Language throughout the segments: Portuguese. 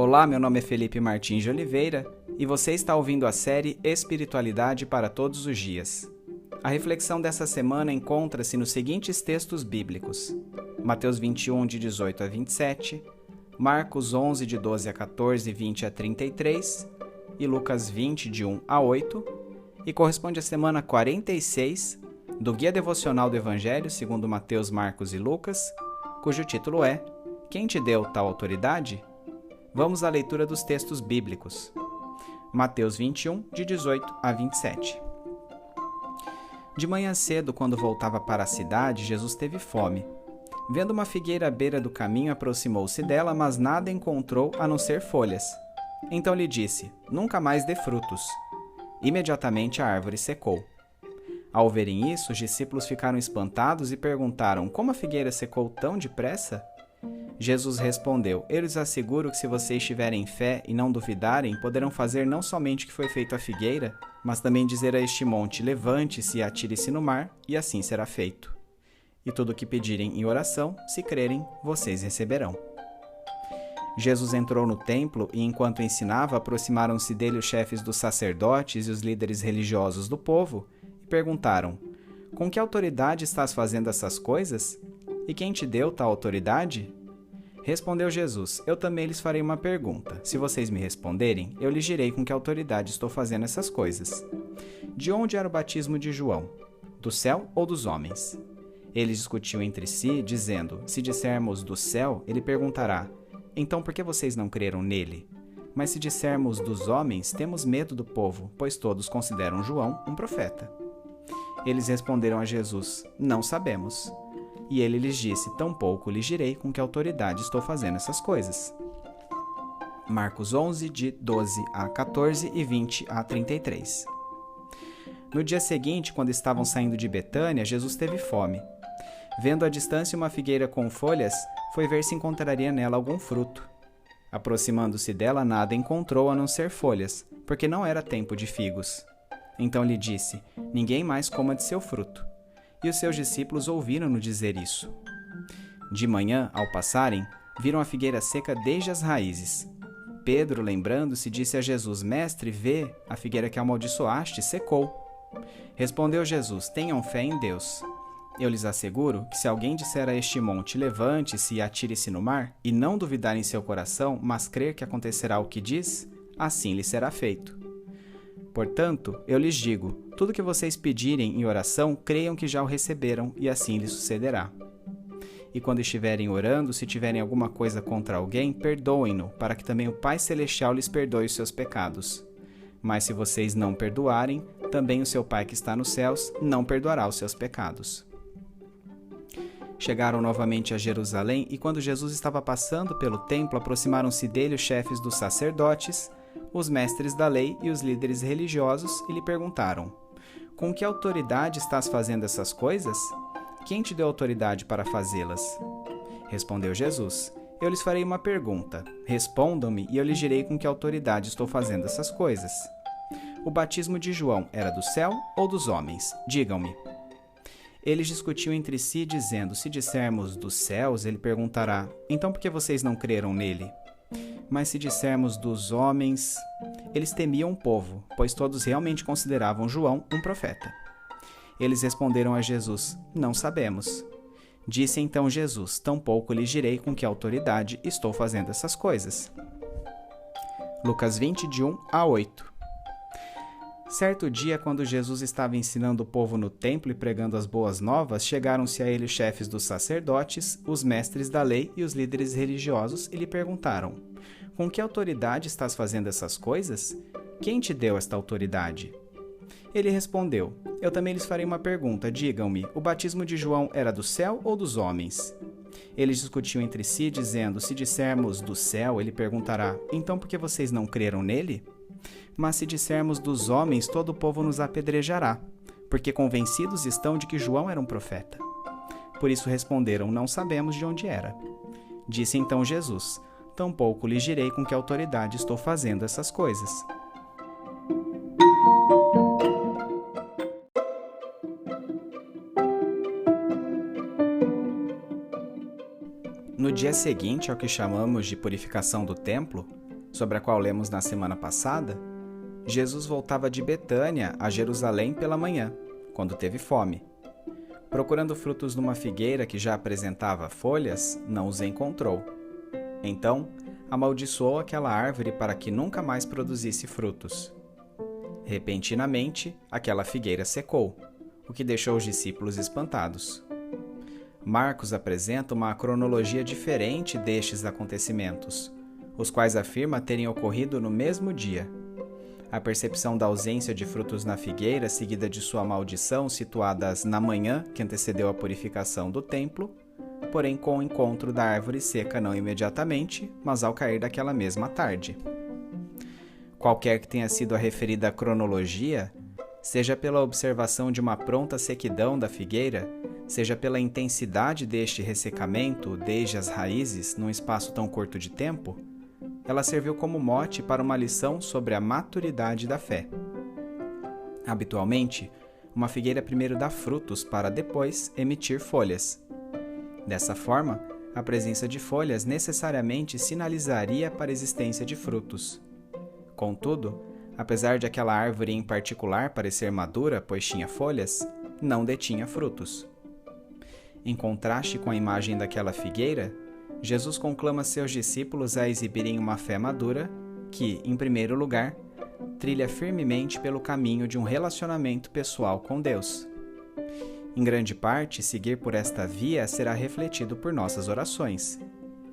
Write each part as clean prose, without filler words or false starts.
Olá, meu nome é Felipe Martins de Oliveira e você está ouvindo a série Espiritualidade para Todos os Dias. A reflexão dessa semana encontra-se nos seguintes textos bíblicos: Mateus 21, de 18 a 27, Marcos 11, de 12 a 14, 20 a 33 e Lucas 20, de 1 a 8, e corresponde à semana 46 do Guia Devocional do Evangelho segundo Mateus, Marcos e Lucas, cujo título é Quem te deu tal autoridade? Vamos à leitura dos textos bíblicos. Mateus 21, de 18 a 27. De manhã cedo, quando voltava para a cidade, Jesus teve fome. Vendo uma figueira à beira do caminho, aproximou-se dela, mas nada encontrou a não ser folhas. Então lhe disse: Nunca mais dê frutos. Imediatamente a árvore secou. Ao verem isso, os discípulos ficaram espantados e perguntaram: Como a figueira secou tão depressa? Jesus respondeu: Eu lhes asseguro que se vocês tiverem fé e não duvidarem, poderão fazer não somente o que foi feito à figueira, mas também dizer a este monte: Levante-se e atire-se no mar, e assim será feito. E tudo o que pedirem em oração, se crerem, vocês receberão. Jesus entrou no templo e, enquanto ensinava, aproximaram-se dele os chefes dos sacerdotes e os líderes religiosos do povo e perguntaram: Com que autoridade estás fazendo essas coisas? E quem te deu tal autoridade? Respondeu Jesus: Eu também lhes farei uma pergunta. Se vocês me responderem, eu lhes direi com que autoridade estou fazendo essas coisas. De onde era o batismo de João? Do céu ou dos homens? Eles discutiam entre si, dizendo: Se dissermos do céu, ele perguntará: Então por que vocês não creram nele? Mas se dissermos dos homens, temos medo do povo, pois todos consideram João um profeta. Eles responderam a Jesus: Não sabemos. E ele lhes disse: Tampouco lhes direi com que autoridade estou fazendo essas coisas. Marcos 11, de 12 a 14 e 20 a 33. No dia seguinte, quando estavam saindo de Betânia, Jesus teve fome. Vendo à distância uma figueira com folhas, foi ver se encontraria nela algum fruto. Aproximando-se dela, nada encontrou a não ser folhas, porque não era tempo de figos. Então lhe disse: Ninguém mais coma de seu fruto. E os seus discípulos ouviram-no dizer isso. De manhã, ao passarem, viram a figueira seca desde as raízes. Pedro, lembrando-se, disse a Jesus: Mestre, vê, a figueira que amaldiçoaste secou. Respondeu Jesus: Tenham fé em Deus. Eu lhes asseguro que se alguém disser a este monte: Levante-se e atire-se no mar, e não duvidar em seu coração, mas crer que acontecerá o que diz, assim lhe será feito. Portanto, eu lhes digo, tudo que vocês pedirem em oração, creiam que já o receberam, e assim lhes sucederá. E quando estiverem orando, se tiverem alguma coisa contra alguém, perdoem-no, para que também o Pai Celestial lhes perdoe os seus pecados. Mas se vocês não perdoarem, também o seu Pai que está nos céus não perdoará os seus pecados. Chegaram novamente a Jerusalém, e quando Jesus estava passando pelo templo, aproximaram-se dele os chefes dos sacerdotes, os mestres da lei e os líderes religiosos, e lhe perguntaram: Com que autoridade estás fazendo essas coisas? Quem te deu autoridade para fazê-las? Respondeu Jesus: Eu lhes farei uma pergunta. Respondam-me e eu lhes direi com que autoridade estou fazendo essas coisas. O batismo de João era do céu ou dos homens? Digam-me. Eles discutiam entre si, dizendo: Se dissermos dos céus, ele perguntará: Então por que vocês não creram nele? Mas se dissermos dos homens... Eles temiam o povo, pois todos realmente consideravam João um profeta. Eles responderam a Jesus: Não sabemos. Disse então Jesus: Tampouco lhes direi com que autoridade estou fazendo essas coisas. Lucas 20, de 1 a 8. Certo dia, quando Jesus estava ensinando o povo no templo e pregando as boas novas, chegaram-se a ele os chefes dos sacerdotes, os mestres da lei e os líderes religiosos e lhe perguntaram: Com que autoridade estás fazendo essas coisas? Quem te deu esta autoridade? Ele respondeu: Eu também lhes farei uma pergunta. Digam-me, o batismo de João era do céu ou dos homens? Eles discutiam entre si, dizendo: Se dissermos do céu, ele perguntará: Então por que vocês não creram nele? Mas se dissermos dos homens, todo o povo nos apedrejará, porque convencidos estão de que João era um profeta. Por isso responderam: Não sabemos de onde era. Disse então Jesus: Tampouco lhes direi com que autoridade estou fazendo essas coisas. No dia seguinte ao que chamamos de purificação do templo, sobre a qual lemos na semana passada, Jesus voltava de Betânia a Jerusalém pela manhã, quando teve fome. Procurando frutos numa figueira que já apresentava folhas, não os encontrou. Então, amaldiçoou aquela árvore para que nunca mais produzisse frutos. Repentinamente, aquela figueira secou, o que deixou os discípulos espantados. Marcos apresenta uma cronologia diferente destes acontecimentos, os quais afirma terem ocorrido no mesmo dia. A percepção da ausência de frutos na figueira, seguida de sua maldição, situadas na manhã que antecedeu a purificação do templo, porém com o encontro da árvore seca não imediatamente, mas ao cair daquela mesma tarde. Qualquer que tenha sido a referida cronologia, seja pela observação de uma pronta sequidão da figueira, seja pela intensidade deste ressecamento desde as raízes num espaço tão curto de tempo, ela serviu como mote para uma lição sobre a maturidade da fé. Habitualmente, uma figueira primeiro dá frutos para depois emitir folhas. Dessa forma, a presença de folhas necessariamente sinalizaria para a existência de frutos. Contudo, apesar de aquela árvore em particular parecer madura, pois tinha folhas, não detinha frutos. Em contraste com a imagem daquela figueira, Jesus conclama seus discípulos a exibirem uma fé madura que, em primeiro lugar, trilha firmemente pelo caminho de um relacionamento pessoal com Deus. Em grande parte, seguir por esta via será refletido por nossas orações,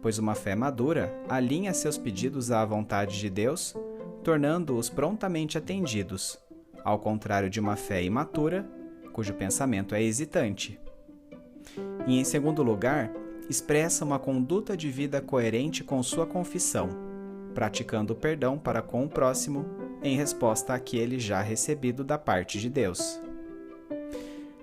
pois uma fé madura alinha seus pedidos à vontade de Deus, tornando-os prontamente atendidos, ao contrário de uma fé imatura, cujo pensamento é hesitante. E, em segundo lugar, expressa uma conduta de vida coerente com sua confissão, praticando o perdão para com o próximo em resposta àquele já recebido da parte de Deus.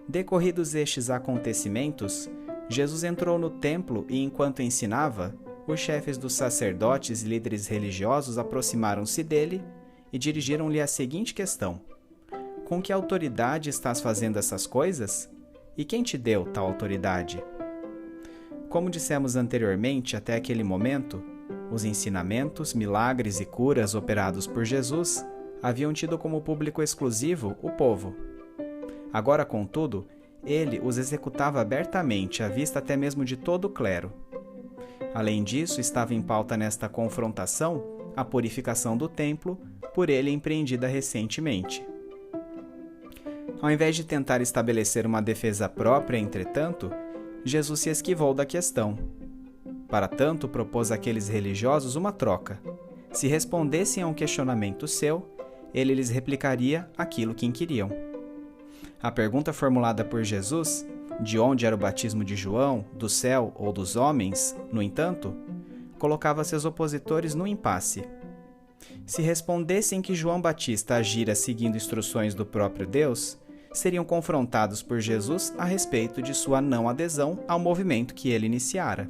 Decorridos estes acontecimentos, Jesus entrou no templo e, enquanto ensinava, os chefes dos sacerdotes e líderes religiosos aproximaram-se dele e dirigiram-lhe a seguinte questão: com que autoridade estás fazendo essas coisas? E quem te deu tal autoridade? Como dissemos anteriormente, até aquele momento, os ensinamentos, milagres e curas operados por Jesus haviam tido como público exclusivo o povo. Agora, contudo, ele os executava abertamente, à vista até mesmo de todo o clero. Além disso, estava em pauta nesta confrontação a purificação do templo, por ele empreendida recentemente. Ao invés de tentar estabelecer uma defesa própria, entretanto, Jesus se esquivou da questão. Para tanto, propôs àqueles religiosos uma troca. Se respondessem a um questionamento seu, ele lhes replicaria aquilo que inquiriam. A pergunta formulada por Jesus, de onde era o batismo de João, do céu ou dos homens, no entanto, colocava seus opositores no impasse. Se respondessem que João Batista agira seguindo instruções do próprio Deus, seriam confrontados por Jesus a respeito de sua não adesão ao movimento que ele iniciara.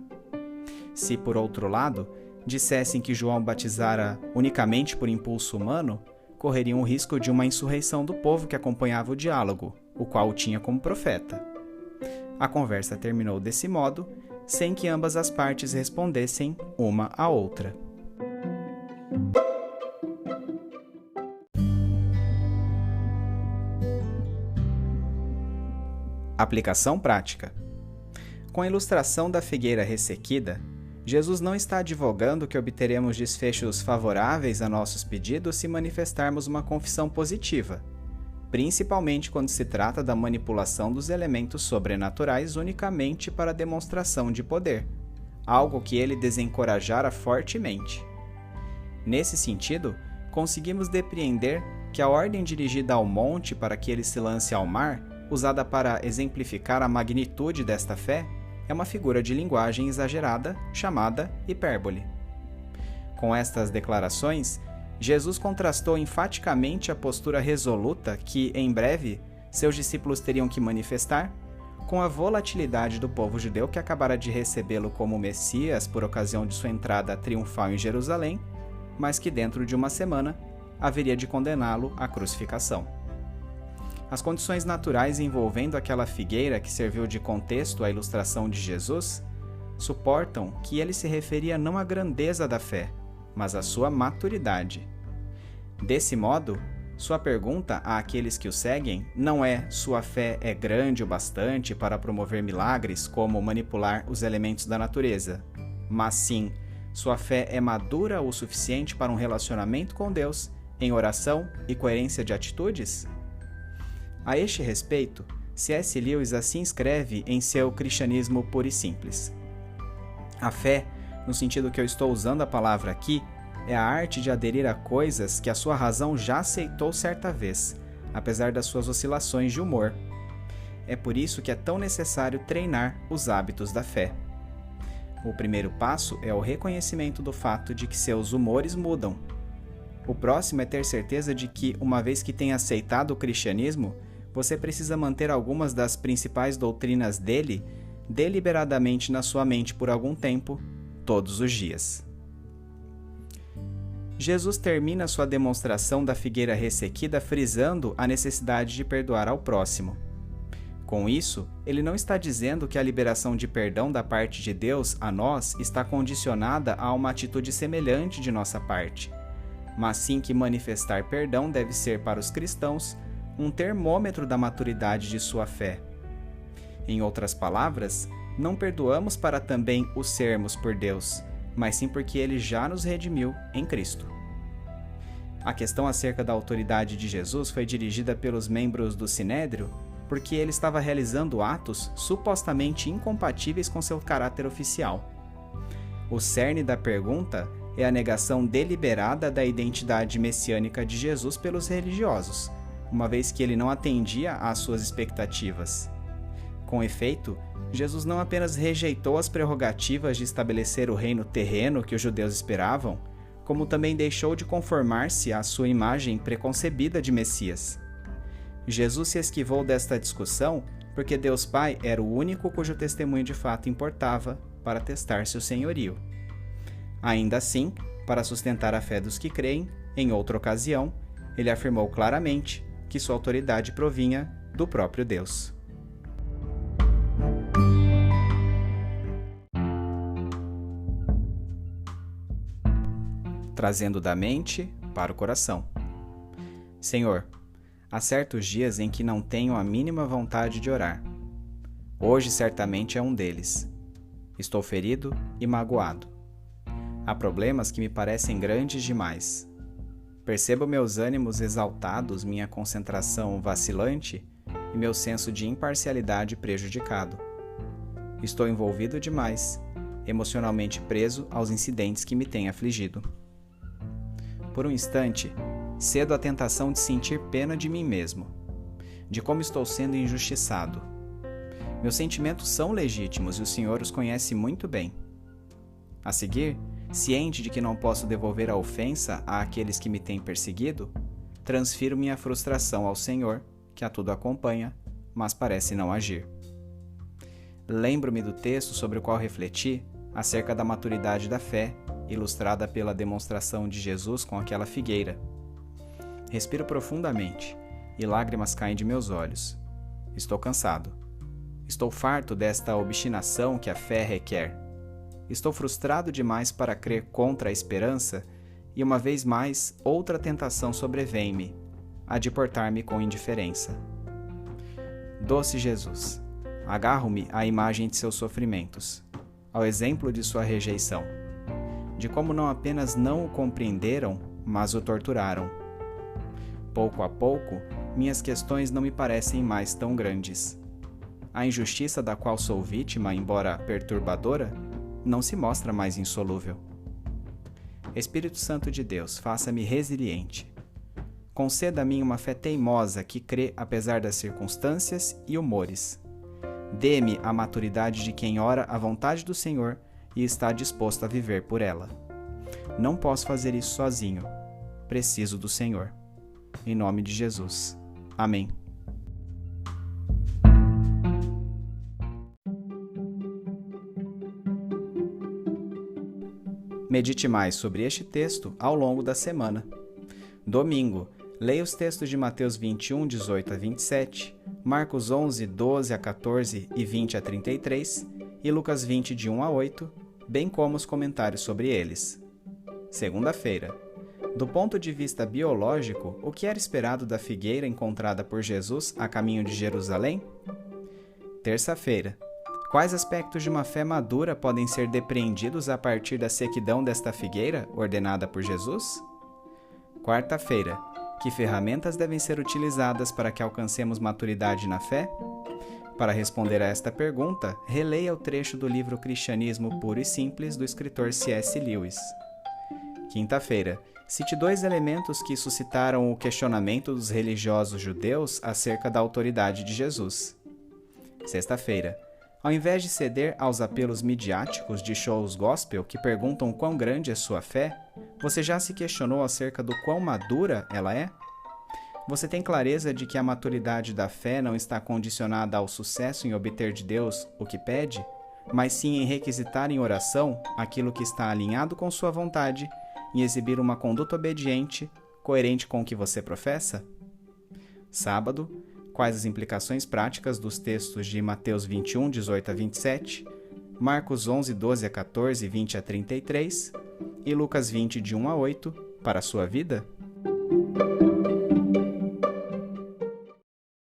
Se, por outro lado, dissessem que João batizara unicamente por impulso humano, correriam o risco de uma insurreição do povo que acompanhava o diálogo, o qual o tinha como profeta. A conversa terminou desse modo, sem que ambas as partes respondessem uma à outra. Aplicação prática. Com a ilustração da figueira ressequida, Jesus não está advogando que obteremos desfechos favoráveis a nossos pedidos se manifestarmos uma confissão positiva, principalmente quando se trata da manipulação dos elementos sobrenaturais unicamente para demonstração de poder, algo que ele desencorajara fortemente. Nesse sentido, conseguimos depreender que a ordem dirigida ao monte para que ele se lance ao mar, usada para exemplificar a magnitude desta fé, é uma figura de linguagem exagerada chamada hipérbole. Com estas declarações, Jesus contrastou enfaticamente a postura resoluta que, em breve, seus discípulos teriam que manifestar com a volatilidade do povo judeu que acabara de recebê-lo como Messias por ocasião de sua entrada triunfal em Jerusalém, mas que dentro de uma semana haveria de condená-lo à crucificação. As condições naturais envolvendo aquela figueira que serviu de contexto à ilustração de Jesus suportam que ele se referia não à grandeza da fé, mas a sua maturidade. Desse modo, sua pergunta àqueles que o seguem não é: sua fé é grande o bastante para promover milagres como manipular os elementos da natureza, mas sim: sua fé é madura o suficiente para um relacionamento com Deus em oração e coerência de atitudes? A este respeito, C.S. Lewis assim escreve em seu Cristianismo Puro e Simples: a fé, no sentido que eu estou usando a palavra aqui, é a arte de aderir a coisas que a sua razão já aceitou certa vez, apesar das suas oscilações de humor. É por isso que é tão necessário treinar os hábitos da fé. O primeiro passo é o reconhecimento do fato de que seus humores mudam. O próximo é ter certeza de que, uma vez que tenha aceitado o cristianismo, você precisa manter algumas das principais doutrinas dele deliberadamente na sua mente por algum tempo, todos os dias. Jesus termina sua demonstração da figueira ressequida frisando a necessidade de perdoar ao próximo. Com isso, ele não está dizendo que a liberação de perdão da parte de Deus a nós está condicionada a uma atitude semelhante de nossa parte, mas sim que manifestar perdão deve ser para os cristãos um termômetro da maturidade de sua fé. Em outras palavras, não perdoamos para também o sermos por Deus, mas sim porque Ele já nos redimiu em Cristo. A questão acerca da autoridade de Jesus foi dirigida pelos membros do Sinédrio porque ele estava realizando atos supostamente incompatíveis com seu caráter oficial. O cerne da pergunta é a negação deliberada da identidade messiânica de Jesus pelos religiosos, uma vez que ele não atendia às suas expectativas. Com efeito, Jesus não apenas rejeitou as prerrogativas de estabelecer o reino terreno que os judeus esperavam, como também deixou de conformar-se à sua imagem preconcebida de Messias. Jesus se esquivou desta discussão porque Deus Pai era o único cujo testemunho de fato importava para testar seu senhorio. Ainda assim, para sustentar a fé dos que creem, em outra ocasião, ele afirmou claramente que sua autoridade provinha do próprio Deus. Trazendo da mente para o coração. Senhor, há certos dias em que não tenho a mínima vontade de orar. Hoje certamente é um deles. Estou ferido e magoado. Há problemas que me parecem grandes demais. Percebo meus ânimos exaltados, minha concentração vacilante e meu senso de imparcialidade prejudicado. Estou envolvido demais, emocionalmente preso aos incidentes que me têm afligido. Por um instante, cedo à tentação de sentir pena de mim mesmo, de como estou sendo injustiçado. Meus sentimentos são legítimos e o Senhor os conhece muito bem. A seguir, ciente de que não posso devolver a ofensa àqueles que me têm perseguido, transfiro minha frustração ao Senhor, que a tudo acompanha, mas parece não agir. Lembro-me do texto sobre o qual refleti acerca da maturidade da fé, ilustrada pela demonstração de Jesus com aquela figueira. Respiro profundamente e lágrimas caem de meus olhos. Estou cansado. Estou farto desta obstinação que a fé requer. Estou frustrado demais para crer contra a esperança e, uma vez mais, outra tentação sobrevém-me, a de portar-me com indiferença. Doce Jesus, agarro-me à imagem de seus sofrimentos, ao exemplo de sua rejeição, de como não apenas não o compreenderam, mas o torturaram. Pouco a pouco, minhas questões não me parecem mais tão grandes. A injustiça da qual sou vítima, embora perturbadora, não se mostra mais insolúvel. Espírito Santo de Deus, faça-me resiliente. Conceda a mim uma fé teimosa que crê apesar das circunstâncias e humores. Dê-me a maturidade de quem ora a vontade do Senhor e está disposto a viver por ela. Não posso fazer isso sozinho. Preciso do Senhor. Em nome de Jesus. Amém. Medite mais sobre este texto ao longo da semana. Domingo, leia os textos de Mateus 21, 18 a 27, Marcos 11, 12 a 14 e 20 a 33 e Lucas 20, de 1 a 8, bem como os comentários sobre eles. Segunda-feira. Do ponto de vista biológico, o que era esperado da figueira encontrada por Jesus a caminho de Jerusalém? Terça-feira. Quais aspectos de uma fé madura podem ser depreendidos a partir da sequidão desta figueira, ordenada por Jesus? Quarta-feira. Que ferramentas devem ser utilizadas para que alcancemos maturidade na fé? Para responder a esta pergunta, releia o trecho do livro Cristianismo Puro e Simples, do escritor C.S. Lewis. Quinta-feira. Cite 2 elementos que suscitaram o questionamento dos religiosos judeus acerca da autoridade de Jesus. Sexta-feira. Ao invés de ceder aos apelos midiáticos de shows gospel que perguntam quão grande é sua fé, você já se questionou acerca do quão madura ela é? Você tem clareza de que a maturidade da fé não está condicionada ao sucesso em obter de Deus o que pede, mas sim em requisitar em oração aquilo que está alinhado com sua vontade e exibir uma conduta obediente, coerente com o que você professa? Sábado. Quais as implicações práticas dos textos de Mateus 21, 18 a 27, Marcos 11, 12 a 14 e 20 a 33 e Lucas 20, de 1 a 8, para a sua vida?